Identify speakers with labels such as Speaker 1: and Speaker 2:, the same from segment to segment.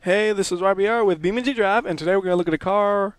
Speaker 1: Hey, this is WhyBeAre with BeamNG.drive, and today we're going to look at a car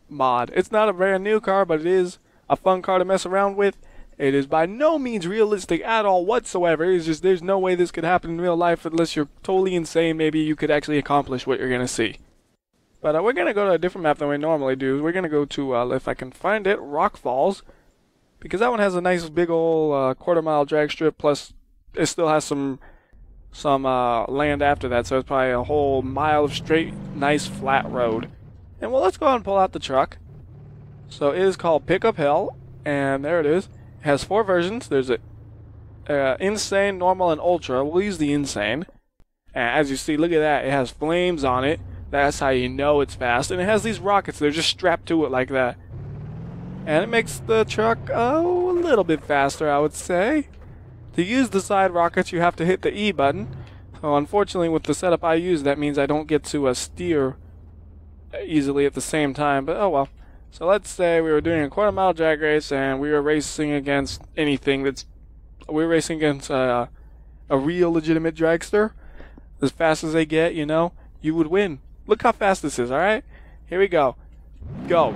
Speaker 1: mod. It's not a brand new car, but it is a fun car to mess around with. It is by no means realistic at all whatsoever. It's just there's no way this could happen in real life unless you're totally insane. Maybe you could actually accomplish what you're going to see. But we're going to go to a different map than we normally do. We're going to go to, if I can find it, Rock Falls. Because that one has a nice big old quarter-mile drag strip, plus it still has some land after that, so it's probably a whole mile of straight, nice flat road. And well, let's go ahead and pull out the truck. So it is called Pickup Hell, and there it is. It has 4 versions. There's a Insane, Normal, and Ultra. We'll use the Insane. And as you see, look at that. It has flames on it. That's how you know it's fast. And it has these rockets. They're just strapped to it like that. And it makes the truck a little bit faster, I would say. To use the side rockets, you have to hit the E button. So unfortunately, with the setup I use, that means I don't get to steer easily at the same time, but oh well. So let's say we were doing a quarter-mile drag race, and we were racing against anything we were racing against a real legitimate dragster. As fast as they get, you know, you would win. Look how fast this is, alright? Here we go. Go.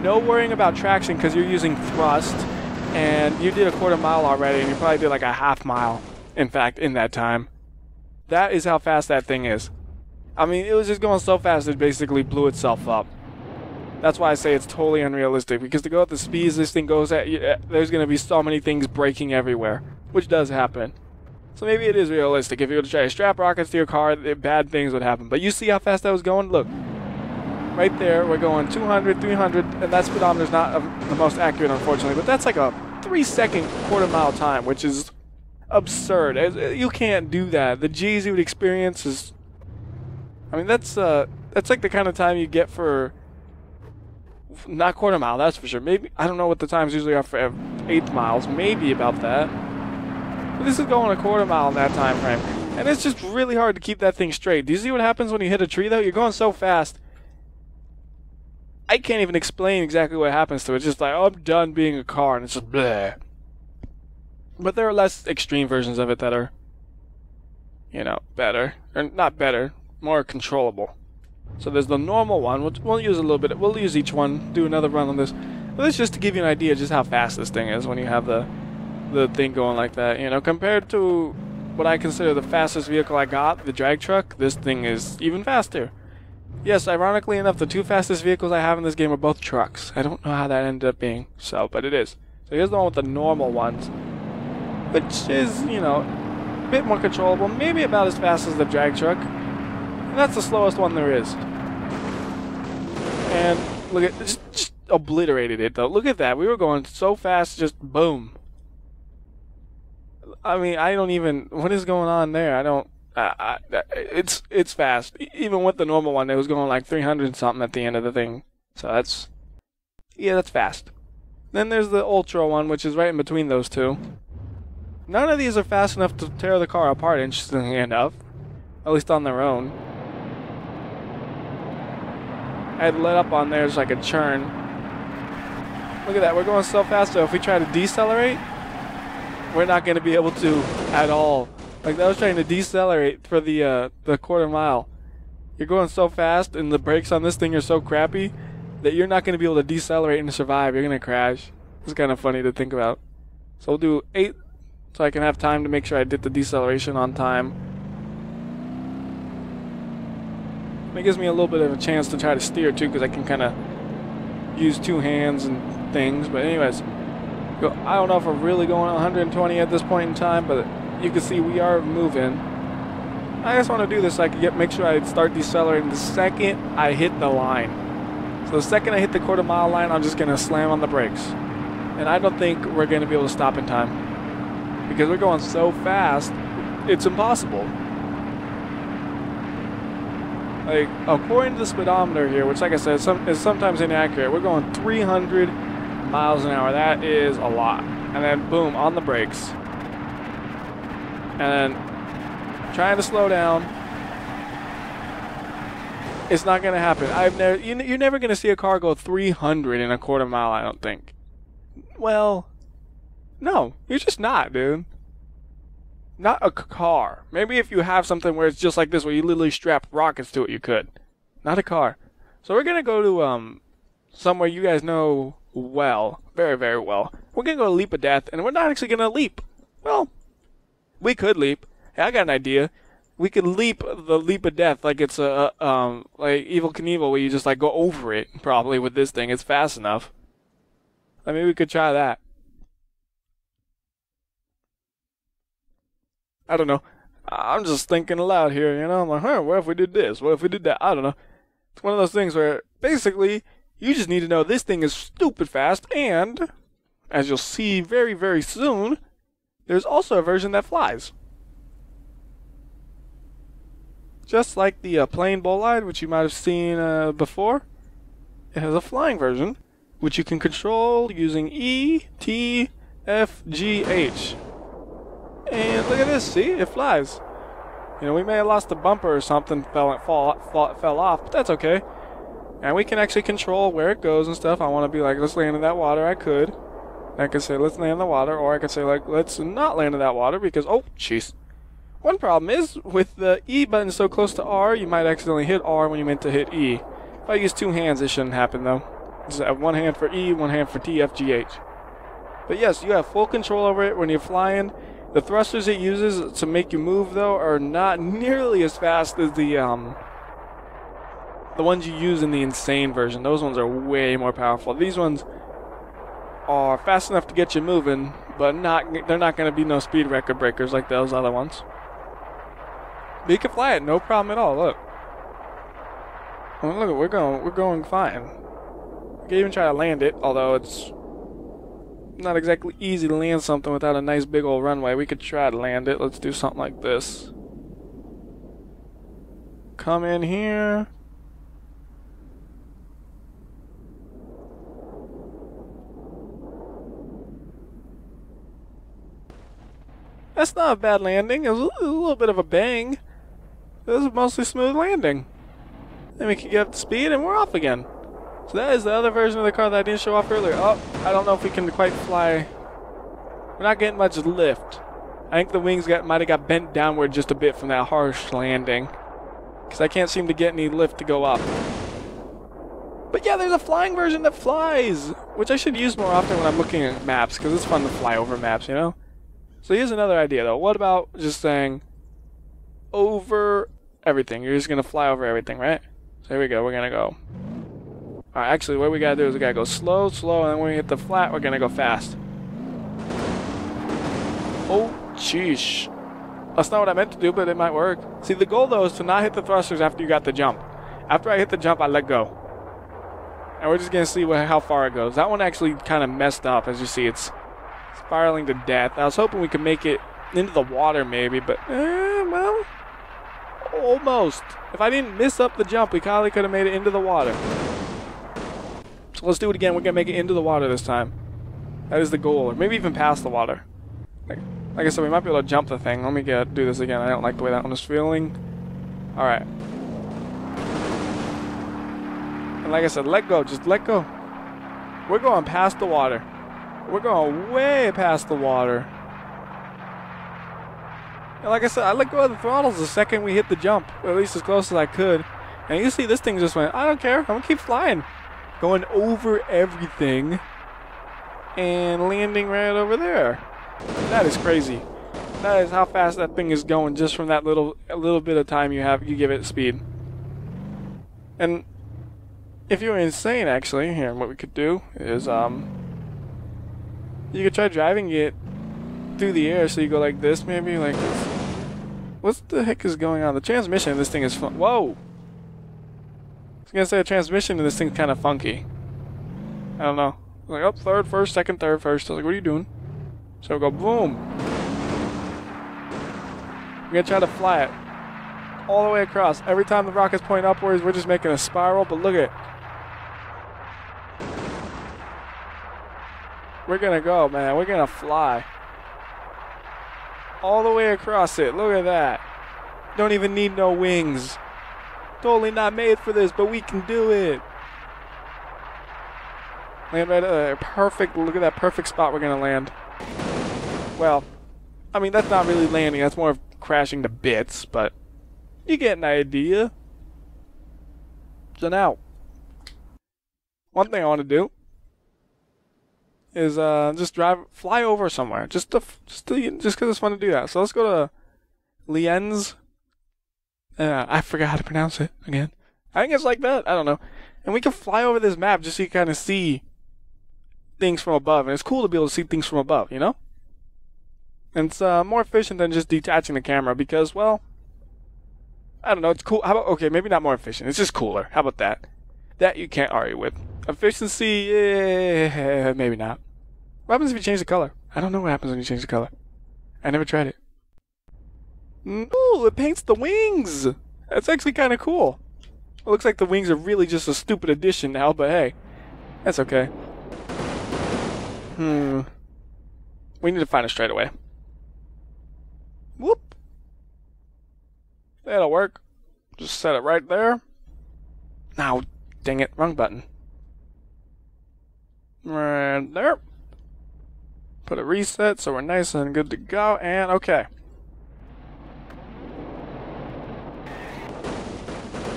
Speaker 1: No worrying about traction because you're using thrust. And you did a quarter mile already, and you probably did like a half mile, in fact, in that time. That is how fast that thing is. I mean, it was just going so fast it basically blew itself up. That's why I say it's totally unrealistic, because to go at the speeds this thing goes at, there's going to be so many things breaking everywhere, which does happen. So maybe it is realistic. If you were to try to strap rockets to your car, bad things would happen. But you see how fast that was going? Look. Right there, we're going 200, 300, and that speedometer's not the most accurate, unfortunately, but that's like a 3-second quarter-mile time, which is absurd. You can't do that. The G's you would experience is... I mean, that's like the kind of time you get for... Not quarter-mile, that's for sure. Maybe, I don't know what the times usually are for 8 miles. Maybe about that. But this is going a quarter-mile in that time frame. And it's just really hard to keep that thing straight. Do you see what happens when you hit a tree, though? You're going so fast... I can't even explain exactly what happens to it. It's just like, oh, I'm done being a car, and it's just bleh. But there are less extreme versions of it that are, you know, better. Or not better, more controllable. So there's the normal one, which we'll use a little bit. We'll use each one, do another run on this. But that's just to give you an idea just how fast this thing is when you have the thing going like that. You know, compared to what I consider the fastest vehicle I got, the drag truck, this thing is even faster. Yes, ironically enough, the 2 fastest vehicles I have in this game are both trucks. I don't know how that ended up being so, but it is. So here's the one with the normal ones, which is, you know, a bit more controllable, maybe about as fast as the drag truck. And that's the slowest one there is. And look at, just obliterated it though. Look at that. We were going so fast, just boom. I mean, I don't even, what is going on there? I don't. It's fast. Even with the normal one, it was going like 300 something at the end of the thing. So that's fast. Then there's the Ultra one, which is right in between those two. None of these are fast enough to tear the car apart, interestingly enough. At least on their own. I had let up on there so I could churn. Look at that, we're going so fast, so if we try to decelerate, we're not going to be able to at all. Like, I was trying to decelerate for the quarter mile. You're going so fast, and the brakes on this thing are so crappy that you're not going to be able to decelerate and survive. You're going to crash. It's kind of funny to think about. So we'll do 8, so I can have time to make sure I did the deceleration on time. And it gives me a little bit of a chance to try to steer, too, because I can kind of use 2 hands and things. But anyways, I don't know if we're really going 120 at this point in time, but... You can see we are moving. I just want to do this so I can make sure I start decelerating the second I hit the line. So the second I hit the quarter-mile line, I'm just going to slam on the brakes. And I don't think we're going to be able to stop in time. Because we're going so fast, it's impossible. Like, according to the speedometer here, which like I said, is sometimes inaccurate, we're going 300 miles an hour. That is a lot. And then, boom, on the brakes. And then trying to slow down. It's not going to happen. You're never going to see a car go 300 in a quarter mile, I don't think. Well, no, you're just not, dude. Not a car. Maybe if you have something where it's just like this, where you literally strap rockets to it, you could. Not a car. So we're gonna go to somewhere you guys know well, very, very well. We're gonna go to Leap of Death, and we're not actually gonna leap. Well, we could leap. Hey, I got an idea. We could leap the Leap of Death like it's a like Evel Knievel, where you just like go over it. Probably with this thing, it's fast enough. I mean, we could try that. I don't know. I'm just thinking aloud here, you know? I'm like, what if we did this? What if we did that? I don't know. It's one of those things where, basically, you just need to know this thing is stupid fast, and, as you'll see very, very soon, there's also a version that flies. Just like the plain Bolide, which you might have seen before, it has a flying version, which you can control using E, T, F, G, H. And look at this, see? It flies. You know, we may have lost a bumper or something, fell off, but that's okay. And we can actually control where it goes and stuff. I want to be like, let's land in that water. I could. I could say, let's land in the water. Or I could say, like, let's not land in that water because, oh, jeez. One problem is, with the E button so close to R, you might accidentally hit R when you meant to hit E. If I use two hands, it shouldn't happen, though. Just have one hand for E, one hand for T, F, G, H. But yes, you have full control over it when you're flying. The thrusters it uses to make you move, though, are not nearly as fast as the ones you use in the Insane version. Those ones are way more powerful. These ones are fast enough to get you moving, but they're not going to be no speed record breakers like those other ones. But you can fly it, no problem at all. Look, look, we're going fine. We can even try to land it, although it's not exactly easy to land something without a nice big old runway. We could try to land it. Let's do something like this. Come in here. That's not a bad landing. It was a little bit of a bang. It was a mostly smooth landing. Then we can get up to speed and we're off again. So that is the other version of the car that I didn't show off earlier. Oh, I don't know if we can quite fly. We're not getting much lift. I think the wings might have got bent downward just a bit from that harsh landing. Because I can't seem to get any lift to go up. But yeah, there's a flying version that flies, which I should use more often when I'm looking at maps, because it's fun to fly over maps, you know? So here's another idea, though. What about just saying over everything? You're just going to fly over everything, right? So here we go. We're going to go. Alright, actually, what we gotta do is we gotta go slow, slow, and then when we hit the flat, we're gonna go fast. Oh, sheesh. That's not what I meant to do, but it might work. See, the goal, though, is to not hit the thrusters after you got the jump. After I hit the jump, I let go. And we're just gonna see how far it goes. That one actually kind of messed up, as you see. It's spiraling to death. I was hoping we could make it into the water, maybe, but, well, almost. If I didn't miss up the jump, we probably could have made it into the water. So let's do it again. We're going to make it into the water this time. That is the goal. Or maybe even past the water. Like I said, we might be able to jump the thing. Let me do this again. I don't like the way that one is feeling. Alright. And like I said, let go. Just let go. We're going past the water. We're going way past the water. And like I said, I let go of the throttles the second we hit the jump. Or at least as close as I could. And you see this thing just went, I don't care. I'm going to keep flying. Going over everything and landing right over there. That is crazy. That is how fast that thing is going just from that little bit of time you give it speed. And if you're insane, actually, here, what we could do is you could try driving it through the air. So you go like this, maybe like this. What the heck is going on? The transmission of this thing is fun. Whoa. I was gonna say the transmission of this thing's kind of funky. I don't know. Like, oh, third, first, second, third, first. I was like, what are you doing? So we go boom. We're gonna try to fly it all the way across. Every time the rocket's pointing upwards, we're just making a spiral. But look at it. We're gonna go, man. We're gonna fly all the way across it. Look at that. Don't even need no wings. Totally not made for this, but we can do it. Land right there. Perfect. Look at that perfect spot we're going to land. Well, I mean, that's not really landing. That's more of crashing to bits, but you get an idea. So now, one thing I want to do is just fly over somewhere, just because it's fun to do that. So let's go to Lienz. I forgot how to pronounce it again. I think it's like that. I don't know. And we can fly over this map just so you kind of see things from above. And it's cool to be able to see things from above, you know? And it's more efficient than just detaching the camera because, well, I don't know. It's cool. How about, okay, maybe not more efficient. It's just cooler. How about that? That you can't argue with. Efficiency, maybe not. What happens if you change the color? I don't know what happens when you change the color. I never tried it. Ooh, it paints the wings! That's actually kind of cool. It looks like the wings are really just a stupid addition now, but hey, that's okay. We need to find it straight away. Whoop! That'll work. Just set it right there. Now, dang it, wrong button. Right there. Put a reset so we're nice and good to go, and okay.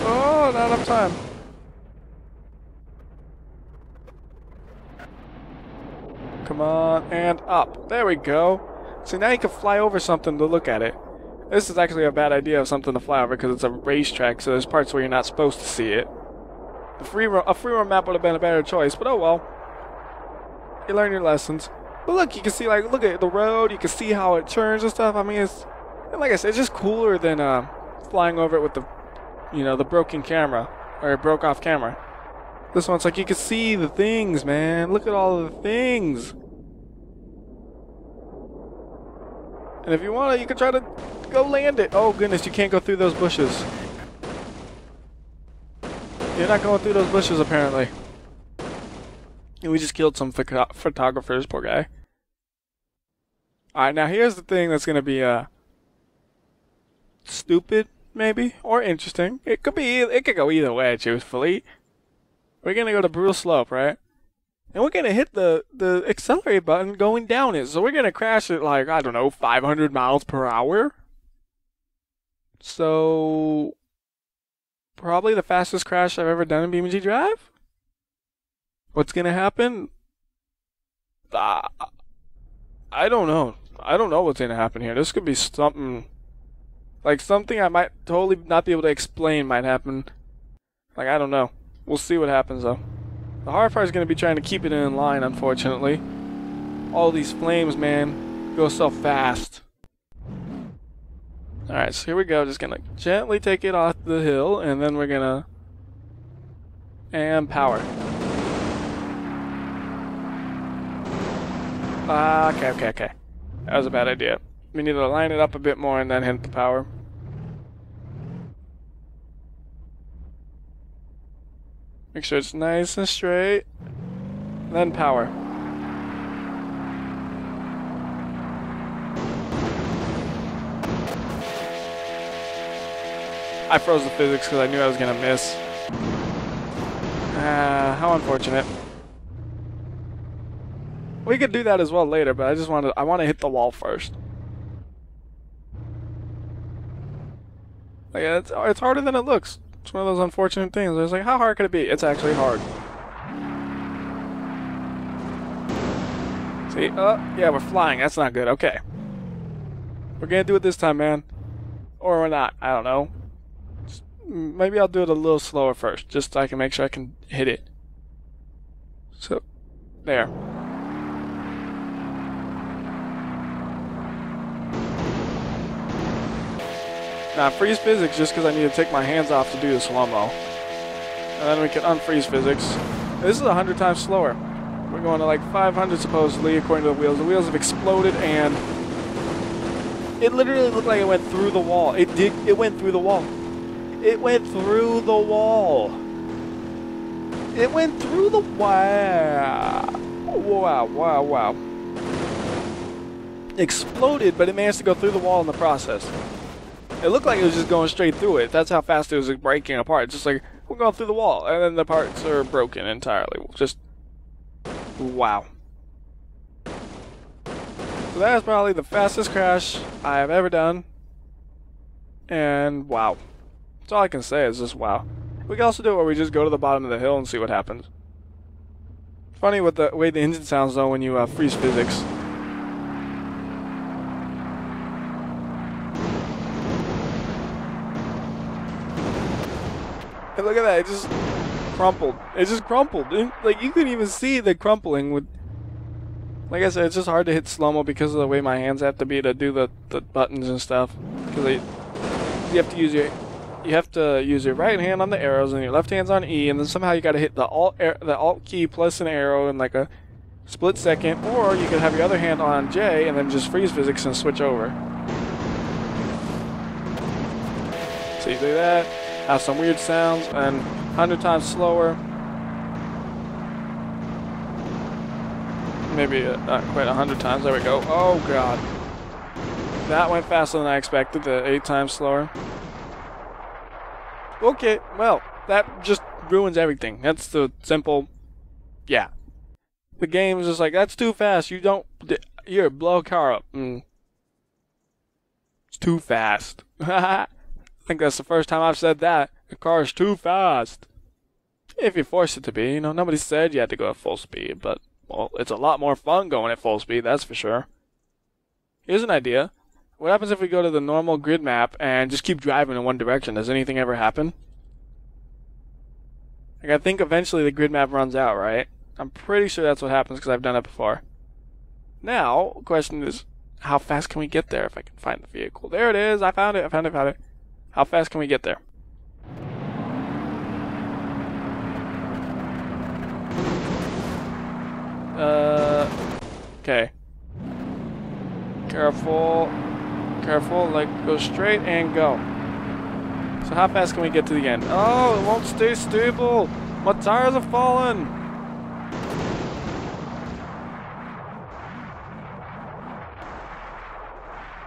Speaker 1: Oh, not enough time. Come on, and up. There we go. See, now you can fly over something to look at it. This is actually a bad idea of something to fly over because it's a racetrack, so there's parts where you're not supposed to see it. A free roam map would have been a better choice, but oh well. You learn your lessons. But look, you can see, like, look at the road. You can see how it turns and stuff. I mean, it's, and like I said, it's just cooler than flying over it with the, you know, the broken camera or broke off camera. This one's like you can see the things, man. Look at all of the things. And if you want to, you can try to go land it. Oh goodness, you can't go through those bushes. You're not going through those bushes apparently. And we just killed some photographers, poor guy. Alright, now here's the thing that's going to be stupid, maybe, or interesting. It could go either way, truthfully. We're going to go to Brutal Slope, right? And we're going to hit the accelerate button going down it. So we're going to crash at, like, I don't know, 500 miles per hour. So, probably the fastest crash I've ever done in BeamNG.drive. What's going to happen? I don't know. I don't know what's going to happen here. This could be something, like something I might totally not be able to explain might happen. Like, I don't know. We'll see what happens, though. The hard part is going to be trying to keep it in line, unfortunately. All these flames, man, go so fast. Alright, so here we go. Just going to gently take it off the hill, and then we're going to... and power. Okay. That was a bad idea. We need to line it up a bit more and then hit the power. Make sure it's nice and straight. Then power. I froze the physics because I knew I was going to miss. How unfortunate. We could do that as well later, but I want to hit the wall first. Like, it's harder than it looks. It's one of those unfortunate things. It's like, how hard could it be? It's actually hard. See? Yeah, we're flying. That's not good. Okay. We're gonna do it this time, man. Or we're not. I don't know. Maybe I'll do it a little slower first, just so I can make sure I can hit it. So, there. Now, freeze physics just because I need to take my hands off to do the slow-mo. And then we can unfreeze physics. This is 100 times slower. We're going to like 500 supposedly, according to the wheels. The wheels have exploded and it literally looked like it went through the wall. It went through the wall. It went through the wall. It went through the wall. Wow. Exploded, but it managed to go through the wall in the process. It looked like it was just going straight through it. That's how fast it was breaking apart. It's just like, we're going through the wall, and then the parts are broken entirely. Just, wow. So that is probably the fastest crash I have ever done. And wow. That's all I can say is just wow. We can also do it where we just go to the bottom of the hill and see what happens. Funny with the way the engine sounds though when you freeze physics. And look at that, it just crumpled. It just crumpled. Like you couldn't even see the crumpling with. Like I said, it's just hard to hit slow-mo because of the way my hands have to be to do the buttons and stuff. Because you have to use your right hand on the arrows and your left hand's on E, and then somehow you got to hit the alt key plus an arrow in like a split second, or you can have your other hand on J and then just freeze physics and switch over. So you do that, have some weird sounds, and 100 times slower. Maybe not quite 100 times. There we go. Oh god. That went faster than I expected, the 8 times slower. Okay, well, that just ruins everything. That's the simple, yeah. The game is just like, that's too fast, you're blow a car up. It's too fast. I think that's the first time I've said that. The car is too fast. If you force it to be, nobody said you had to go at full speed, but, well, it's a lot more fun going at full speed, that's for sure. Here's an idea. What happens if we go to the normal grid map and just keep driving in one direction? Does anything ever happen? Like, I think eventually the grid map runs out, right? I'm pretty sure that's what happens because I've done it before. Now, the question is, how fast can we get there if I can find the vehicle? There it is! I found it! How fast can we get there? Okay. Careful, like, go straight and go. So how fast can we get to the end? Oh, it won't stay stable! My tires are falling!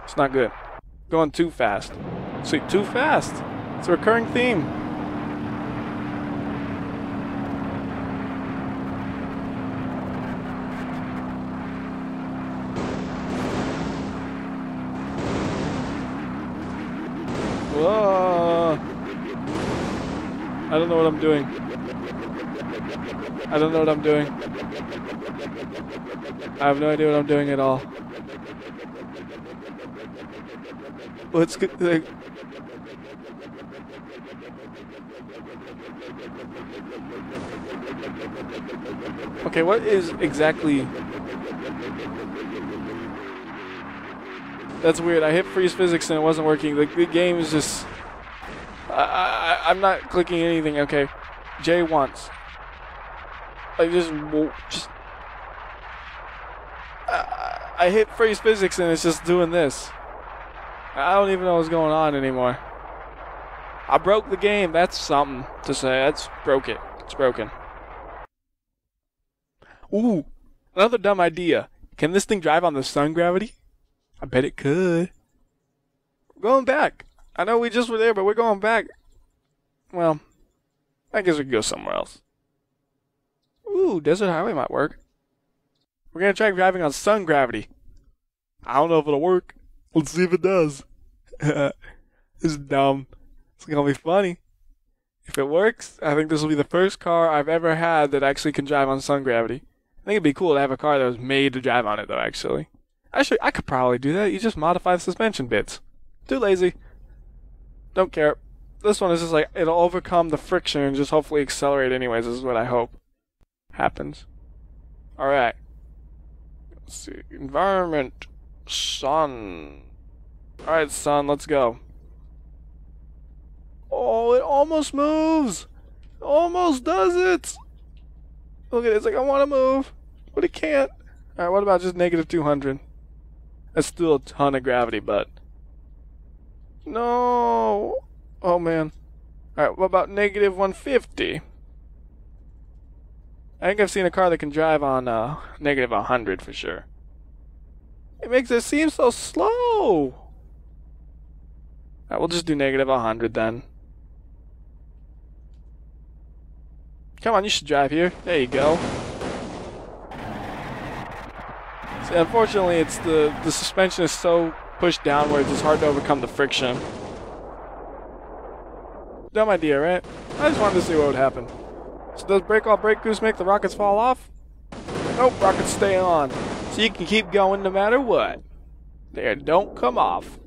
Speaker 1: It's not good. Going too fast. See, too fast! It's a recurring theme. Whoa. I don't know what I'm doing. I have no idea what I'm doing at all. Let's get like, okay, what is exactly? That's weird. I hit freeze physics and it wasn't working. The game is just. I'm not clicking anything. Okay, J once. I I hit freeze physics and it's just doing this. I don't even know what's going on anymore. I broke the game. That's something to say. That's broke it. It's broken. Ooh, another dumb idea. Can this thing drive on the sun gravity? I bet it could. We're going back. I know we just were there, but we're going back. Well, I guess we could go somewhere else. Ooh, desert highway might work. We're gonna try driving on sun gravity. I don't know if it'll work. Let's see if it does. This is dumb. It's gonna be funny. If it works, I think this will be the first car I've ever had that actually can drive on sun gravity. I think it'd be cool to have a car that was made to drive on it, though, actually. Actually, I could probably do that. You just modify the suspension bits. Too lazy. Don't care. This one is just like, it'll overcome the friction and just hopefully accelerate anyways. This is what I hope happens. Alright. Let's see. Environment. Sun. Alright, sun, let's go. Oh, it almost moves! Almost does it! Look at it, it's like, I want to move, but it can't. Alright, what about just negative 200? That's still a ton of gravity, but... No! Oh, man. Alright, what about negative 150? I think I've seen a car that can drive on negative 100 for sure. It makes it seem so slow! Alright, we'll just do negative 100 then. Come on, you should drive here. There you go. See, unfortunately, it's the suspension is so pushed downwards, it's hard to overcome the friction. Dumb idea, right? I just wanted to see what would happen. So does brake off, brake goose make the rockets fall off? Nope, rockets stay on. So you can keep going no matter what. They don't come off.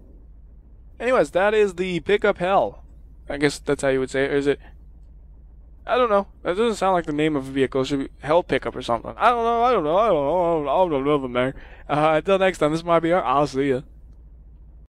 Speaker 1: Anyways, that is the pickup hell. I guess that's how you would say it. Or is it? I don't know. That doesn't sound like the name of a vehicle. It should be hell pickup or something. I don't know. I don't know, man. Until next time, this is WhyBeAre. I'll see ya.